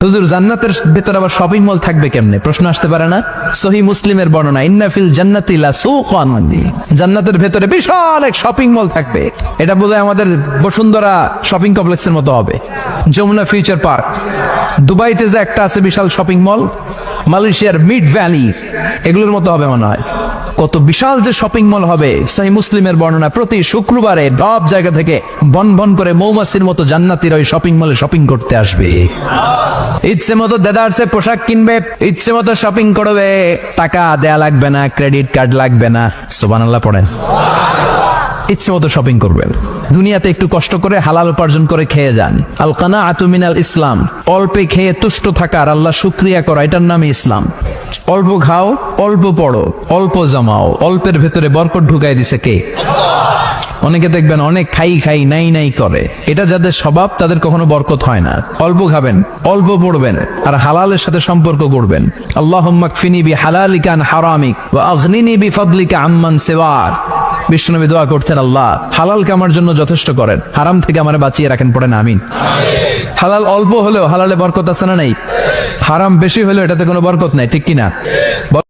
হুজুর জান্নাতের ভেতর আবার শপিং মল থাকবে কেমনে? প্রশ্ন আসতে পারে না? সহিহ মুসলিমের বর্ণনা, ইন্না ফিল জান্নাতি লাসুকান, জান্নাতের ভেতরে বিশাল এক শপিং মল থাকবে। এটা বোধহয় আমাদের বসুন্ধরা শপিং কমপ্লেক্সের মতো হবে, যমুনা ফিউচার পার্ক। দুবাইতে যে একটা আছে বিশাল শপিং মল, মালয়েশিয়ার মিড ভ্যালি, এগুলোর মতো হবে মনে হয়। কত বিশাল যে শপিং মল হবে। সহিহ মুসলিমের বর্ণনা, প্রতি শুক্রবারে সব জায়গা থেকে বন বন করে মৌমাছির মতো জান্নাতীরা ওই শপিং মলে শপিং করতে আসবে। ইচ্ছে মতো দেদারসে পোশাক কিনবে, ইচ্ছে মতো শপিং করবে, টাকা দেয়া লাগবে না, ক্রেডিট কার্ড লাগবে না। সুবহানাল্লাহ পড়েন। ইচ্ছে মতো শপিং করবেন। দুনিয়াতে একটু কষ্ট করে হালাল উপার্জন করে খেয়ে যান। আল কানাআতু মিনাল ইসলাম, অল্পে খেয়ে তুষ্ট থাকা আর আল্লাহ শুকরিয়া করা, এটার নামই ইসলাম। অল্প খাও, অল্প পড়ো, অল্প জমাও, অল্পের ভেতরে বরকত ঢুকাই দিছে কে? অনেকে দেখবেন অনেক খাই খাই নাই নাই করে, এটা যাদের স্বভাব তাদের কখনো বরকত হয় না। অল্প খাবেন, অল্প পড়বেন, আর হালালের সাথে সম্পর্ক করবেন। আল্লাহুম্মা কফিনি বিহালালিকা আন হারামিক ওয়া আগনিনি বিফাদলিকা আম্মান সিওয়াক। বিশ্বনবী দোয়া করতেন, আল্লাহ হালালকে আমার জন্য যথেষ্ট করেন, হারাম থেকে আমারে বাঁচিয়ে রাখেন। পড়েন আমিন। হালাল অল্প হলেও হালালে বরকত আছে না নাই? হারাম বেশি হলেও এটাতে কোনো বরকত নাই, ঠিক কিনা?